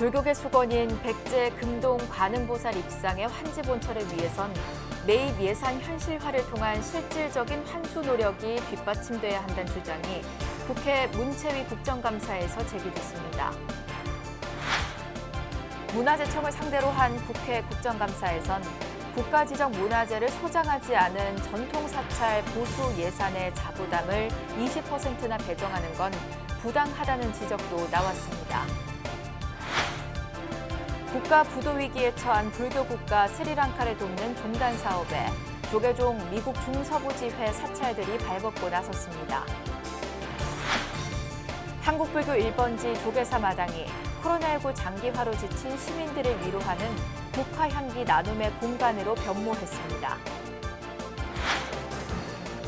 불교계 수건인 백제 금동 관음보살 입상의 환지 본처를 위해선 매입 예산 현실화를 통한 실질적인 환수 노력이 뒷받침돼야 한다는 주장이 국회 문체위 국정감사에서 제기됐습니다. 문화재청을 상대로 한 국회 국정감사에선 국가 지정 문화재를 소장하지 않은 전통사찰 보수 예산의 자부담을 20%나 배정하는 건 부당하다는 지적도 나왔습니다. 국가 부도 위기에 처한 불교 국가 스리랑카를 돕는 종단 사업에 조계종 미국 중서부 지회 사찰들이 발벗고 나섰습니다. 한국불교 1번지 조계사 마당이 코로나19 장기화로 지친 시민들을 위로하는 국화향기 나눔의 공간으로 변모했습니다.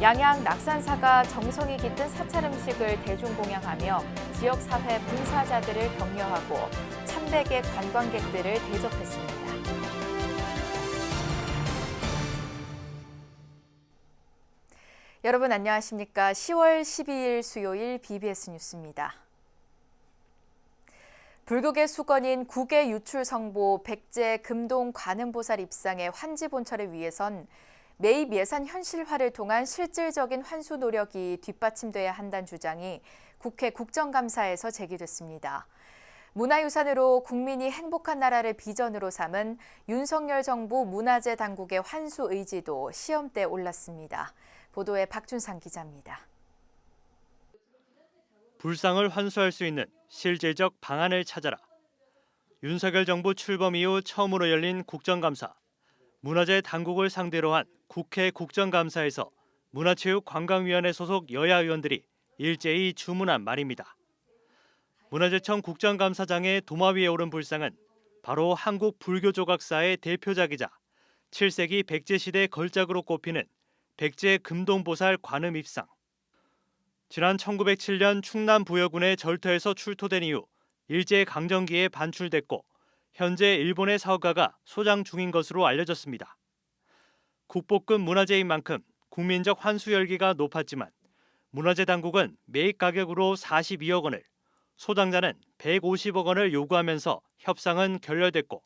양양 낙산사가 정성이 깃든 사찰 음식을 대중공양하며 지역사회 봉사자들을 격려하고 1,100의 관광객들을 대접했습니다. 여러분 안녕하십니까? 10월 12일 수요일 BBS 뉴스입니다. 불교계 수건인 국외 유출 성보 백제 금동 관음보살 입상의 환지 본처를 위해선 매입 예산 현실화를 통한 실질적인 환수 노력이 뒷받침돼야 한다는 주장이 국회 국정감사에서 제기됐습니다. 문화유산으로 국민이 행복한 나라를 비전으로 삼은 윤석열 정부 문화재 당국의 환수 의지도 시험대에 올랐습니다. 보도에 박준상 기자입니다. 불상을 환수할 수 있는 실질적 방안을 찾아라. 윤석열 정부 출범 이후 처음으로 열린 국정감사. 문화재 당국을 상대로 한 국회 국정감사에서 문화체육관광위원회 소속 여야 의원들이 일제히 주문한 말입니다. 문화재청 국정감사장의 도마 위에 오른 불상은 바로 한국 불교조각사의 대표작이자 7세기 백제시대 걸작으로 꼽히는 백제 금동보살 관음 입상. 지난 1907년 충남 부여군의 절터에서 출토된 이후 일제강점기에 반출됐고 현재 일본의 사업가가 소장 중인 것으로 알려졌습니다. 국보급 문화재인 만큼 국민적 환수 열기가 높았지만 문화재 당국은 매입 가격으로 42억 원을, 소장자는 150억 원을 요구하면서 협상은 결렬됐고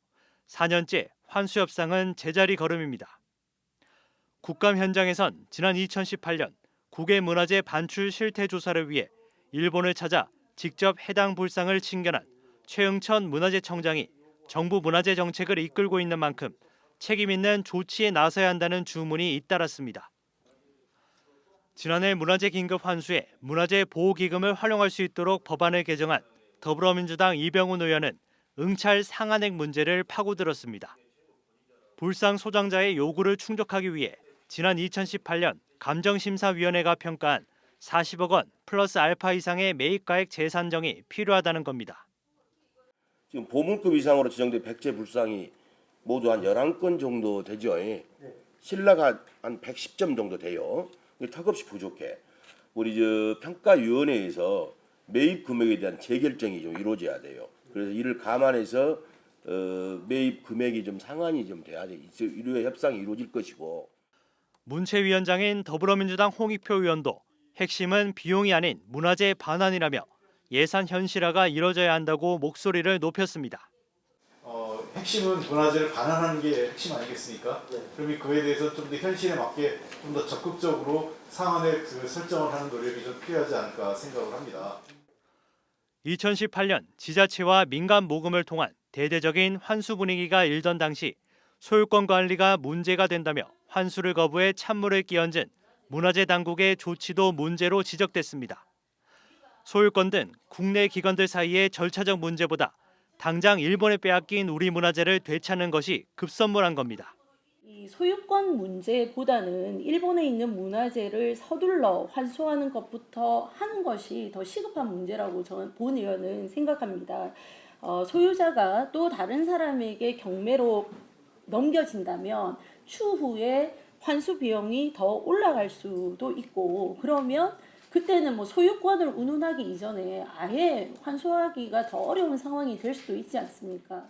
4년째 환수 협상은 제자리 걸음입니다. 국감 현장에선 지난 2018년 국외 문화재 반출 실태 조사를 위해 일본을 찾아 직접 해당 불상을 친견한 최응천 문화재청장이 정부 문화재 정책을 이끌고 있는 만큼 책임 있는 조치에 나서야 한다는 주문이 잇따랐습니다. 지난해 문화재 긴급 환수에 문화재 보호기금을 활용할 수 있도록 법안을 개정한 더불어민주당 이병훈 의원은 응찰 상한액 문제를 파고들었습니다. 불상 소장자의 요구를 충족하기 위해 지난 2018년 감정심사위원회가 평가한 40억 원 플러스 알파 이상의 매입가액 재산정이 필요하다는 겁니다. 지금 보물급 이상으로 지정된 백제 불상이 모두 한 11건 정도 되죠. 신라가 한 110점 정도 돼요. 턱없이 부족해. 우리 평가위원회에서 매입 금액에 대한 재결정이 좀 이루어져야 돼요. 그래서 이를 감안해서 매입 금액이 좀 상한이 좀 돼야 돼. 이루어 협상이 이루어질 것이고. 문체위원장인 더불어민주당 홍익표 의원도 핵심은 비용이 아닌 문화재 반환이라며 예산 현실화가 이뤄져야 한다고 목소리를 높였습니다. 핵심은 문화재를 반환하는 게 핵심 아니겠습니까? 그러면 그에 대해서 좀 더 현실에 맞게 좀 더 적극적으로 상한의 설정을 하는 노력이 좀 필요하지 않을까 생각을 합니다. 2018년 지자체와 민간 모금을 통한 대대적인 환수 분위기가 일던 당시 소유권 관리가 문제가 된다며 환수를 거부해 찬물을 끼얹은 문화재 당국의 조치도 문제로 지적됐습니다. 소유권 등 국내 기관들 사이의 절차적 문제보다 당장 일본에 빼앗긴 우리 문화재를 되찾는 것이 급선무한 겁니다. 이 소유권 문제보다는 일본에 있는 문화재를 서둘러 환수하는 것부터 하는 것이 더 시급한 문제라고 저는 본 의원은 생각합니다. 소유자가 또 다른 사람에게 경매로 넘겨진다면 추후에 환수 비용이 더 올라갈 수도 있고 그러면 그때는 소유권을 운운하기 이전에 아예 환수하기가 더 어려운 상황이 될 수도 있지 않습니까?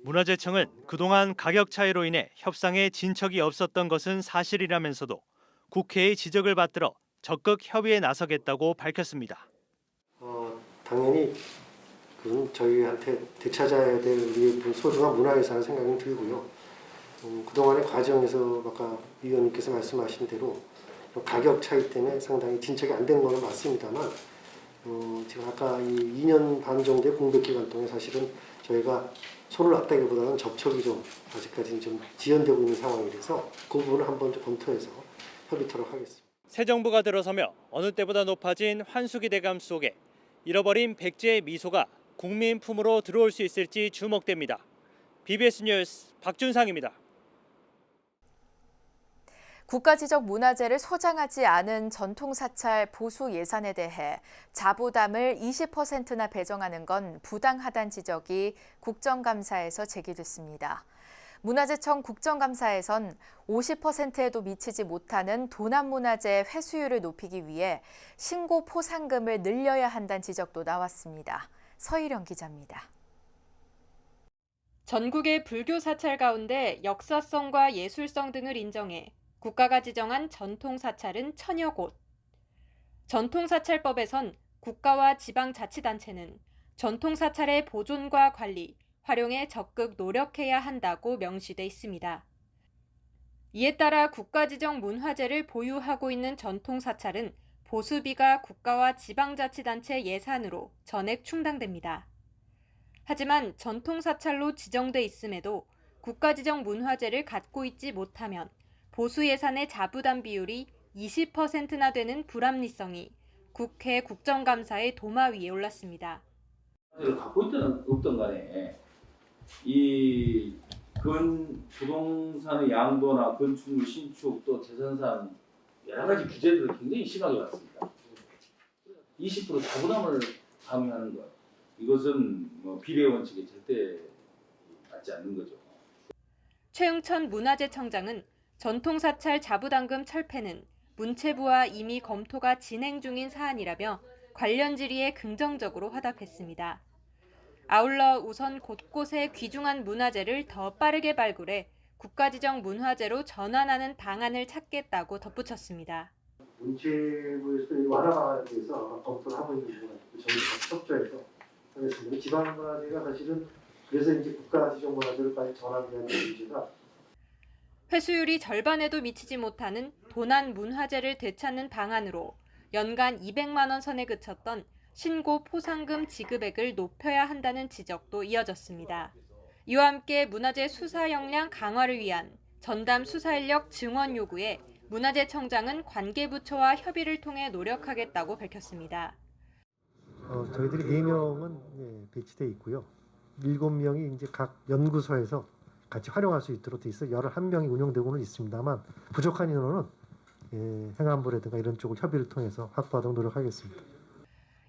문화재청은 그동안 가격 차이로 인해 협상에 진척이 없었던 것은 사실이라면서도 국회의 지적을 받들어 적극 협의에 나서겠다고 밝혔습니다. 당연히 그건 저희한테 되찾아야 될 우리의 소중한 문화유산을 생각이 들고요. 그동안의 과정에서 아까 위원님께서 말씀하신 대로 가격 차이 때문에 상당히 진척이 안 된 건 맞습니다만 지금 아까 이 2년 반 정도의 공백 기간 동안 사실은 저희가 손을 놨다기보다는 접촉이 좀 아직까지는 좀 지연되고 있는 상황이라서 그 부분을 한번 좀 검토해서 협의토록 하겠습니다. 새 정부가 들어서며 어느 때보다 높아진 환수 기대감 속에 잃어버린 백제의 미소가 국민 품으로 들어올 수 있을지 주목됩니다. BBS 뉴스 박준상입니다. 국가지적 문화재를 소장하지 않은 전통사찰 보수 예산에 대해 자부담을 20%나 배정하는 건 부당하다는 지적이 국정감사에서 제기됐습니다. 문화재청 국정감사에선 50%에도 미치지 못하는 도난문화재 회수율을 높이기 위해 신고 포상금을 늘려야 한다는 지적도 나왔습니다. 서희령 기자입니다. 전국의 불교 사찰 가운데 역사성과 예술성 등을 인정해 국가가 지정한 전통사찰은 1000여 곳. 전통사찰법에선 국가와 지방자치단체는 전통사찰의 보존과 관리, 활용에 적극 노력해야 한다고 명시돼 있습니다. 이에 따라 국가지정 문화재를 보유하고 있는 전통사찰은 보수비가 국가와 지방자치단체 예산으로 전액 충당됩니다. 하지만 전통사찰로 지정돼 있음에도 국가지정 문화재를 갖고 있지 못하면 보수 예산의 자부담 비율이 20%나 되는 불합리성이 국회 국정감사의 도마 위에 올랐습니다. 갖고 있든 없든 간에 이 부동산의 양도나 건축물 신축 또 재산상 여러 가지 규제들을 굉장히 심하게 받습니다. 20% 자부담을 강요하는 것, 이것은 비례 원칙에 절대 맞지 않는 거죠. 최응천 문화재청장은 전통사찰 자부담금 철폐는 문체부와 이미 검토가 진행 중인 사안이라며 관련 질의에 긍정적으로 화답했습니다. 아울러 우선 곳곳에 귀중한 문화재를 더 빠르게 발굴해 국가지정 문화재로 전환하는 방안을 찾겠다고 덧붙였습니다. 문체부에서 완화 방안에 대해서 검토를 하고 있는 부분, 저희 협조해서 하겠습니다. 지방문화재가 사실은 그래서 이제 국가지정 문화재로 빨리 전환되는 문제가 회수율이 절반에도 미치지 못하는 도난 문화재를 되찾는 방안으로 연간 200만 원 선에 그쳤던 신고 포상금 지급액을 높여야 한다는 지적도 이어졌습니다. 이와 함께 문화재 수사 역량 강화를 위한 전담 수사 인력 증원 요구에 문화재청장은 관계부처와 협의를 통해 노력하겠다고 밝혔습니다. 저희들이 4명은 배치돼 있고요. 7명이 이제 각 연구소에서 같이 활용할 수 있도록 돼 있어 11명이 운영되고는 있습니다만 부족한 인원은 행안부라든가 이런 쪽을 협의를 통해서 확보하도록 노력하겠습니다.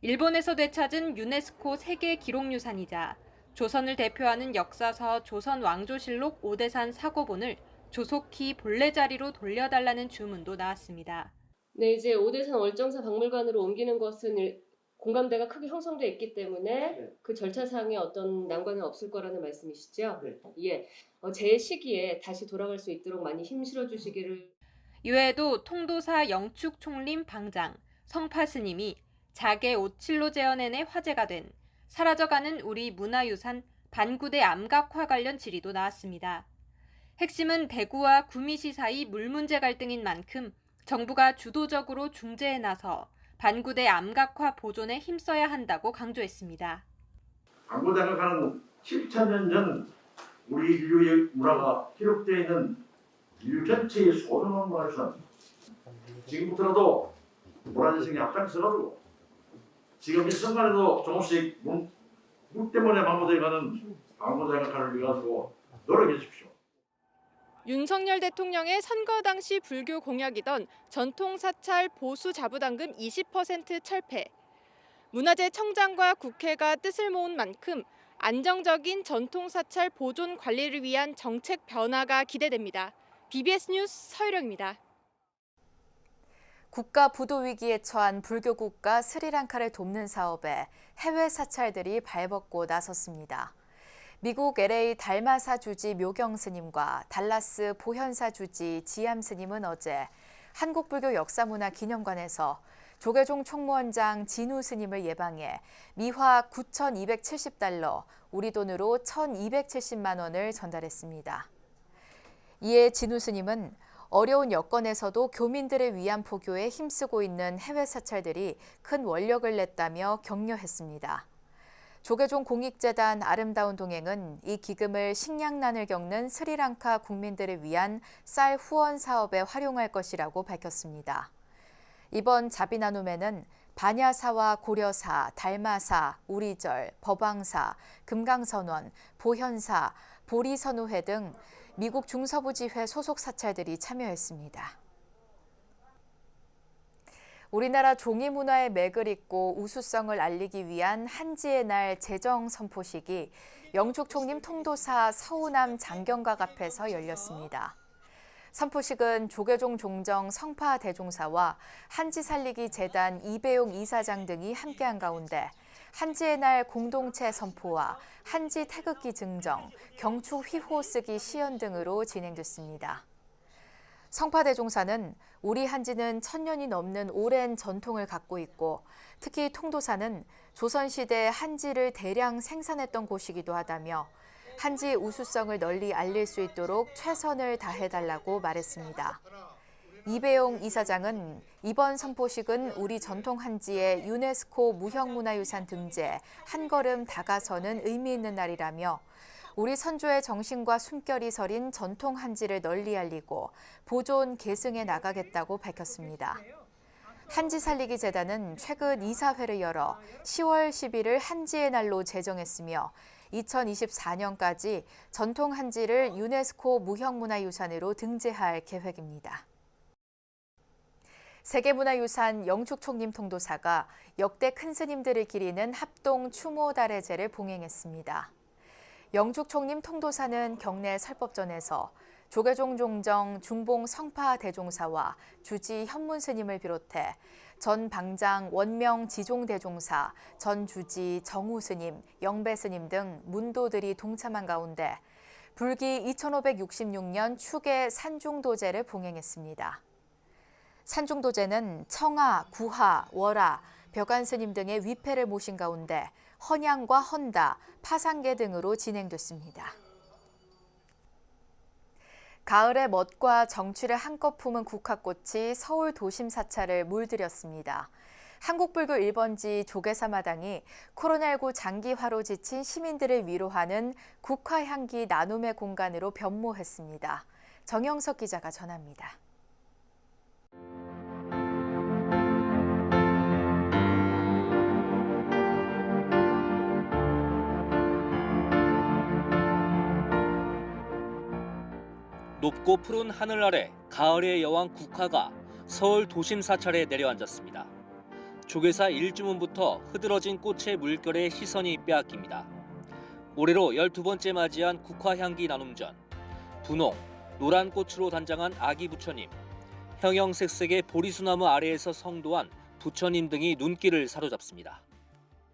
일본에서 되찾은 유네스코 세계 기록유산이자 조선을 대표하는 역사서 조선 왕조실록 오대산 사고본을 조속히 본래 자리로 돌려달라는 주문도 나왔습니다. 네, 이제 오대산 월정사 박물관으로 옮기는 것은 공감대가 크게 형성돼 있기 때문에 그 절차상에 어떤 난관은 없을 거라는 말씀이시죠? 예, 제 시기에 다시 돌아갈 수 있도록 많이 힘실어 주시기를. 이외에도 통도사 영축총림 방장 성파 스님이 자개 오칠로 재현엔에 화제가 된 사라져가는 우리 문화유산 반구대 암각화 관련 질의도 나왔습니다. 핵심은 대구와 구미시 사이 물 문제 갈등인 만큼 정부가 주도적으로 중재에 나서 반구대 암각화 보존에 힘써야 한다고 강조했습니다. 반구대가 가는 7,000년 전 우리 인류의 문화가 기록되어 있는 인류 전체의 소중한 문화유산, 지금부터라도 문화재생에 앞장서가지고 지금 이 순간에도 조금씩 물 때문에 방부되어가는 방부대가를 위해서 노력해 주십시오. 윤석열 대통령의 선거 당시 불교 공약이던 전통사찰 보수 자부담금 20% 철폐. 문화재청장과 국회가 뜻을 모은 만큼 안정적인 전통사찰 보존 관리를 위한 정책 변화가 기대됩니다. BBS 뉴스 서유령입니다. 국가 부도 위기에 처한 불교 국가 스리랑카를 돕는 사업에 해외 사찰들이 발벗고 나섰습니다. 미국 LA 달마사 주지 묘경 스님과 달라스 보현사 주지 지암 스님은 어제 한국불교 역사문화기념관에서 조계종 총무원장 진우 스님을 예방해 미화 9,270달러, 우리 돈으로 1,270만 원을 전달했습니다. 이에 진우 스님은 어려운 여건에서도 교민들의 위안 포교에 힘쓰고 있는 해외 사찰들이 큰 원력을 냈다며 격려했습니다. 조계종 공익재단 아름다운 동행은 이 기금을 식량난을 겪는 스리랑카 국민들을 위한 쌀 후원 사업에 활용할 것이라고 밝혔습니다. 이번 자비 나눔에는 반야사와 고려사, 달마사, 우리절, 법왕사, 금강선원, 보현사, 보리선우회 등 미국 중서부지회 소속 사찰들이 참여했습니다. 우리나라 종이 문화의 맥을 잇고 우수성을 알리기 위한 한지의 날 제정 선포식이 영축 총림 통도사 서우남 장경각 앞에서 열렸습니다. 선포식은 조계종 종정 성파 대종사와 한지 살리기 재단 이배용 이사장 등이 함께한 가운데 한지의 날 공동체 선포와 한지 태극기 증정, 경축 휘호 쓰기 시연 등으로 진행됐습니다. 성파대종사는 우리 한지는 1000년이 넘는 오랜 전통을 갖고 있고 특히 통도사는 조선시대 한지를 대량 생산했던 곳이기도 하다며 한지 우수성을 널리 알릴 수 있도록 최선을 다해달라고 말했습니다. 이배용 이사장은 이번 선포식은 우리 전통 한지의 유네스코 무형문화유산 등재 한 걸음 다가서는 의미 있는 날이라며 우리 선조의 정신과 숨결이 서린 전통 한지를 널리 알리고 보존 계승해 나가겠다고 밝혔습니다. 한지 살리기 재단은 최근 이사회를 열어 10월 10일을 한지의 날로 제정했으며 2024년까지 전통 한지를 유네스코 무형문화유산으로 등재할 계획입니다. 세계문화유산 영축총림 통도사가 역대 큰 스님들을 기리는 합동 추모달해제를 봉행했습니다. 영축총림 통도사는 경내 설법전에서 조계종 종정 중봉 성파 대종사와 주지 현문 스님을 비롯해 전 방장 원명 지종 대종사, 전 주지 정우 스님, 영배 스님 등 문도들이 동참한 가운데 불기 2566년 축의 산중도제를 봉행했습니다. 산중도제는 청하, 구하, 월하, 벽안 스님 등의 위패를 모신 가운데 헌양과 헌다, 파상계 등으로 진행됐습니다. 가을의 멋과 정취를 한껏 품은 국화꽃이 서울 도심 사찰을 물들였습니다. 한국불교 1번지 조계사마당이 코로나19 장기화로 지친 시민들을 위로하는 국화향기 나눔의 공간으로 변모했습니다. 정영석 기자가 전합니다. 높고 푸른 하늘 아래 가을의 여왕 국화가 서울 도심 사찰에 내려앉았습니다. 조계사 1주문부터 흐드러진 꽃의 물결에 시선이 빼앗깁니다. 올해로 12번째 맞이한 국화향기 나눔전. 분홍, 노란 꽃으로 단장한 아기 부처님, 형형색색의 보리수나무 아래에서 성도한 부처님 등이 눈길을 사로잡습니다.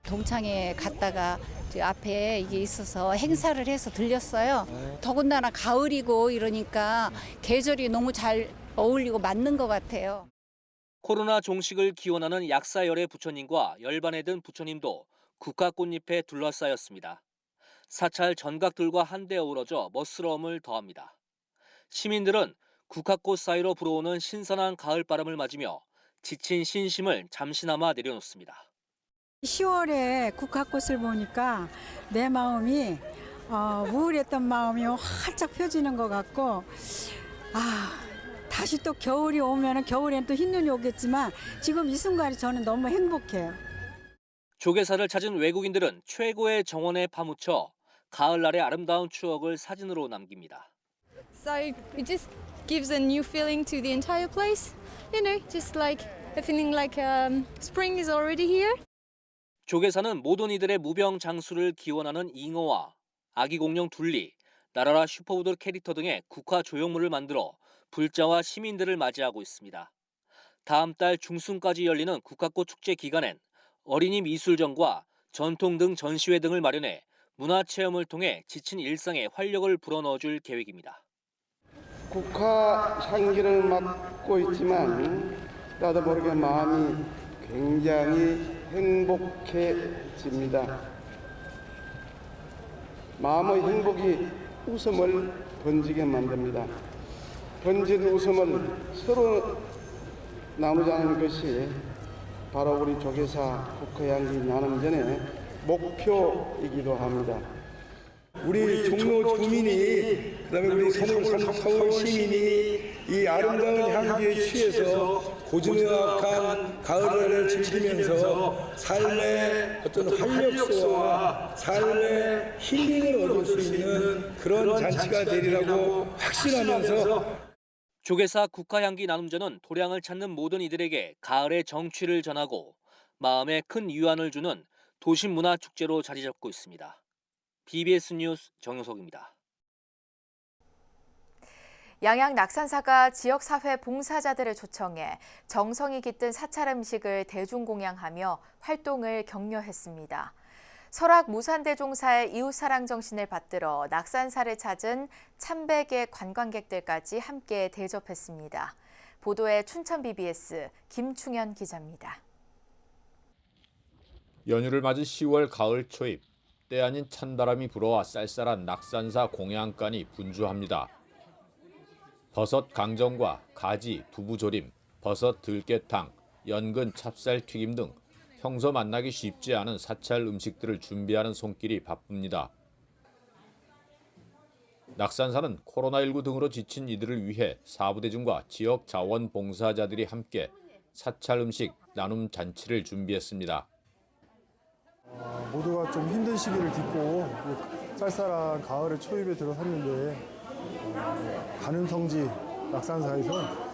동창회 갔다가 앞에 이게 있어서 행사를 해서 들렸어요. 더군다나 가을이고 이러니까 계절이 너무 잘 어울리고 맞는 것 같아요. 코로나 종식을 기원하는 약사열의 부처님과 열반에 든 부처님도 국화꽃잎에 둘러싸였습니다. 사찰 전각들과 한데 어우러져 멋스러움을 더합니다. 시민들은 국화꽃 사이로 불어오는 신선한 가을바람을 맞으며 지친 신심을 잠시나마 내려놓습니다. 10월에 국화꽃을 보니까 내 마음이 우울했던 마음이 활짝 펴지는 것 같고 다시 또 겨울이 오면 겨울엔 또 흰눈이 오겠지만 지금 이 순간이 저는 너무 행복해요. 조계사를 찾은 외국인들은 최고의 정원에 파묻혀 가을날의 아름다운 추억을 사진으로 남깁니다. So it just gives a new feeling to the entire place. You know, just like a feeling like spring is already here. 조계사는 모든 이들의 무병 장수를 기원하는 잉어와 아기 공룡 둘리, 나라라 슈퍼보드 캐릭터 등의 국화 조형물을 만들어 불자와 시민들을 맞이하고 있습니다. 다음 달 중순까지 열리는 국화꽃 축제 기간엔 어린이 미술전과 전통 등 전시회 등을 마련해 문화체험을 통해 지친 일상에 활력을 불어넣어줄 계획입니다. 국화 향기를 맡고 있지만 나도 모르게 마음이 굉장히 행복해집니다. 마음의 행복이 웃음을 번지게 만듭니다. 번진 웃음을 서로 나누자는 것이 바로 우리 조계사 국화향기 나눔전의 목표이기도 합니다. 우리 종로 주민이, 그다음에 우리 서울 시민이 이 아름다운 향기에 취해서 고즈넉한 가을을 즐기면서 삶의 어떤 활력소와 삶의 힐링을 얻을 수 있는 그런 잔치가 되리라고 확신하면서 조계사 국화향기 나눔전은 도량을 찾는 모든 이들에게 가을의 정취를 전하고 마음에 큰 위안을 주는 도심문화축제로 자리 잡고 있습니다. BBS 뉴스 정용석입니다. 양양 낙산사가 지역사회 봉사자들을 초청해 정성이 깃든 사찰 음식을 대중공양하며 활동을 격려했습니다. 설악 무산대종사의 이웃사랑 정신을 받들어 낙산사를 찾은 1,100의 관광객들까지 함께 대접했습니다. 보도에 춘천 BBS 김충현 기자입니다. 연휴를 맞은 10월 가을 초입, 때 아닌 찬바람이 불어와 쌀쌀한 낙산사 공양간이 분주합니다. 버섯 강정과 가지, 두부조림, 버섯 들깨탕, 연근 찹쌀 튀김 등 평소 만나기 쉽지 않은 사찰 음식들을 준비하는 손길이 바쁩니다. 낙산사는 코로나19 등으로 지친 이들을 위해 사부대중과 지역 자원봉사자들이 함께 사찰 음식 나눔 잔치를 준비했습니다. 모두가 좀 힘든 시기를 딛고 쌀쌀한 가을의 초입에 들어섰는데 가는 성지 낙산사에서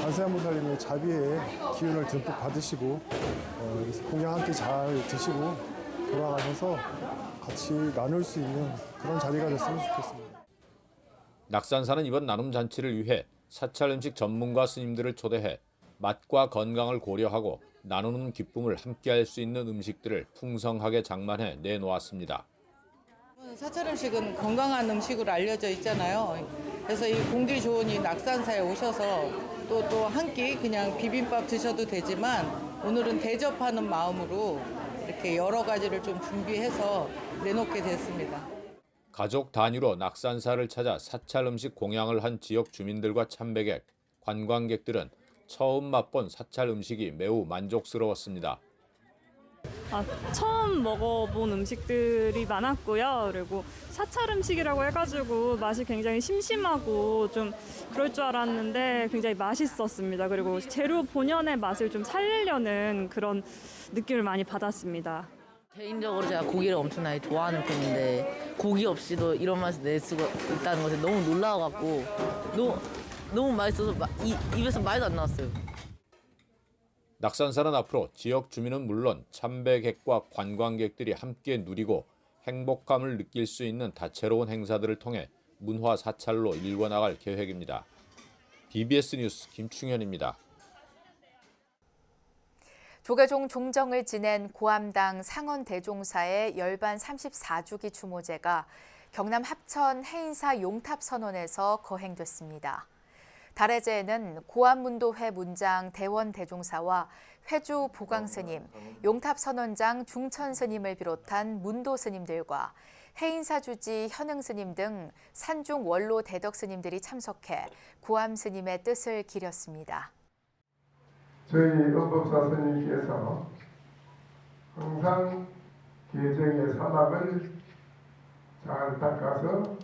관세음보살님의 자비의 기운을 듬뿍 받으시고 공양 함께 잘 드시고 돌아가셔서 같이 나눌 수 있는 그런 자리가 됐으면 좋겠습니다. 낙산사는 이번 나눔 잔치를 위해 사찰 음식 전문가 스님들을 초대해 맛과 건강을 고려하고 나누는 기쁨을 함께할 수 있는 음식들을 풍성하게 장만해 내놓았습니다. 사찰 음식은 건강한 음식으로 알려져 있잖아요. 그래서 이 공기 좋은 이 낙산사에 오셔서 또 한 끼 그냥 비빔밥 드셔도 되지만 오늘은 대접하는 마음으로 이렇게 여러 가지를 좀 준비해서 내놓게 됐습니다. 가족 단위로 낙산사를 찾아 사찰 음식 공양을 한 지역 주민들과 참배객, 관광객들은 처음 맛본 사찰 음식이 매우 만족스러웠습니다. 처음 먹어본 음식들이 많았고요. 그리고 사찰 음식이라고 해가지고 맛이 굉장히 심심하고 좀 그럴 줄 알았는데 굉장히 맛있었습니다. 그리고 재료 본연의 맛을 좀 살리려는 그런 느낌을 많이 받았습니다. 개인적으로 제가 고기를 엄청나게 좋아하는 편인데 고기 없이도 이런 맛을 낼 수가 있다는 것에 너무 놀라워갖고 너무 맛있어서 입에서 말도 안 나왔어요. 낙산사는 앞으로 지역 주민은 물론 참배객과 관광객들이 함께 누리고 행복감을 느낄 수 있는 다채로운 행사들을 통해 문화 사찰로 일궈나갈 계획입니다. BBS 뉴스 김충현입니다. 조계종 종정을 지낸 고암당 상원대종사의 열반 34주기 추모제가 경남 합천 해인사 용탑선원에서 거행됐습니다. 달해제에는 고암문도회 문장 대원대종사와 회주 보광스님, 용탑선원장 중천스님을 비롯한 문도스님들과 해인사주지 현흥스님 등 산중 원로 대덕스님들이 참석해 고암스님의 뜻을 기렸습니다. 저희 은법사 스님께서 항상 계정의 사막을 잘 닦아서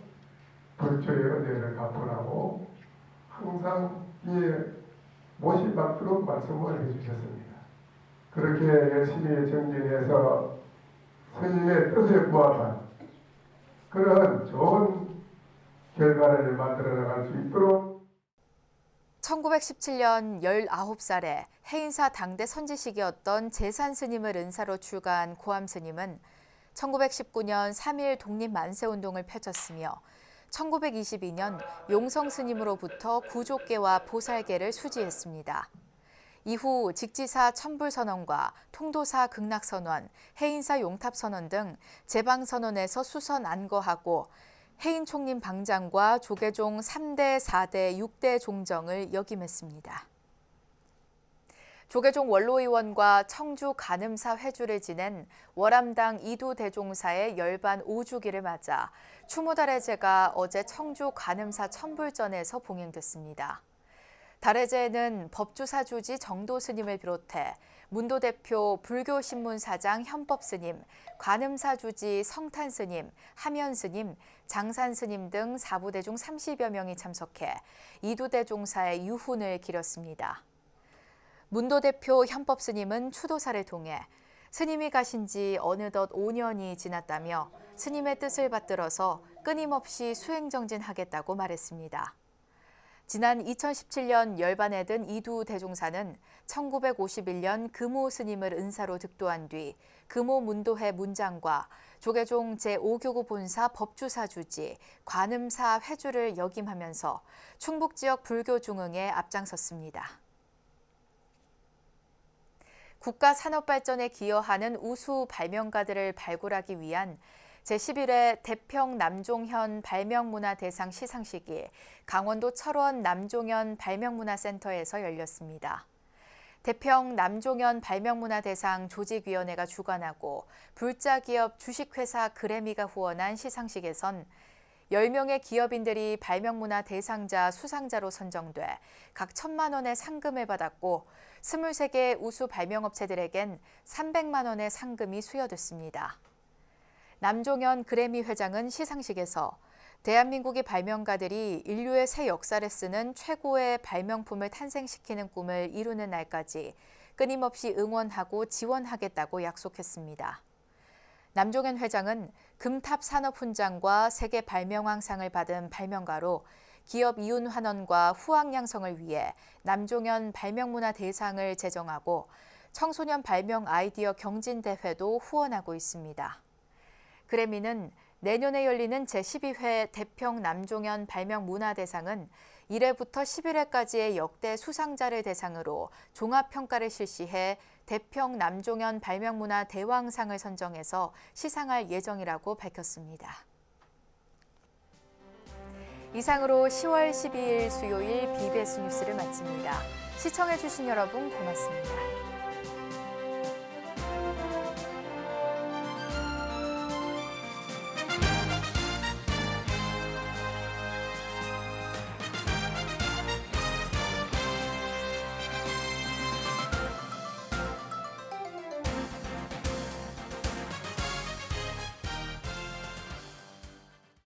불초의 은혜를 갚으라고 항상 이에 못이 받도록 말씀을 해주셨습니다. 그렇게 열심히 정진해서 스님의 뜻에 부합한 그런 좋은 결과를 만들어 나갈 수 있도록 1917년 19살에 해인사 당대 선지식이었던 제산스님을 은사로 출가한 고암스님은 1919년 3.1 독립만세운동을 펼쳤으며 1922년 용성스님으로부터 구족계와 보살계를 수지했습니다. 이후 직지사 천불선언과 통도사 극락선언, 해인사 용탑선언 등 제방선언에서 수선 안거하고 해인총림 방장과 조계종 3대, 4대, 6대 종정을 역임했습니다. 조계종 원로의원과 청주 간음사 회주를 지낸 월암당 이두 대종사의 열반 5주기를 맞아 추모달해제가 어제 청주 간음사 천불전에서 봉행됐습니다. 달해제에는 법주사주지 정도스님을 비롯해 문도대표 불교신문사장 현법스님, 관음사주지 성탄스님, 하면스님, 장산스님 등 4부대 중 30여 명이 참석해 이두대종사의 유훈을 기렸습니다. 문도대표 현법스님은 추도사를 통해 스님이 가신 지 어느덧 5년이 지났다며 스님의 뜻을 받들어서 끊임없이 수행정진하겠다고 말했습니다. 지난 2017년 열반에 든 이두 대종사는 1951년 금오 스님을 은사로 득도한 뒤 금오 문도회 문장과 조계종 제5교구 본사 법주사 주지, 관음사 회주를 역임하면서 충북 지역 불교 중흥에 앞장섰습니다. 국가 산업 발전에 기여하는 우수 발명가들을 발굴하기 위한 제11회 대평 남종현 발명문화대상 시상식이 강원도 철원 남종현 발명문화센터에서 열렸습니다. 대평 남종현 발명문화대상 조직위원회가 주관하고 불자기업 주식회사 그래미가 후원한 시상식에선 10명의 기업인들이 발명문화 대상자 수상자로 선정돼 각 1,000만 원의 상금을 받았고 23개 우수 발명업체들에겐 300만 원의 상금이 수여됐습니다. 남종현 그래미 회장은 시상식에서 대한민국의 발명가들이 인류의 새 역사를 쓰는 최고의 발명품을 탄생시키는 꿈을 이루는 날까지 끊임없이 응원하고 지원하겠다고 약속했습니다. 남종현 회장은 금탑 산업훈장과 세계 발명왕상을 받은 발명가로 기업 이윤 환원과 후학 양성을 위해 남종현 발명문화 대상을 제정하고 청소년 발명 아이디어 경진대회도 후원하고 있습니다. 그래미는 내년에 열리는 제12회 대평 남종현 발명문화대상은 1회부터 11회까지의 역대 수상자를 대상으로 종합평가를 실시해 대평 남종현 발명문화 대왕상을 선정해서 시상할 예정이라고 밝혔습니다. 이상으로 10월 12일 수요일 BBS 뉴스를 마칩니다. 시청해주신 여러분 고맙습니다.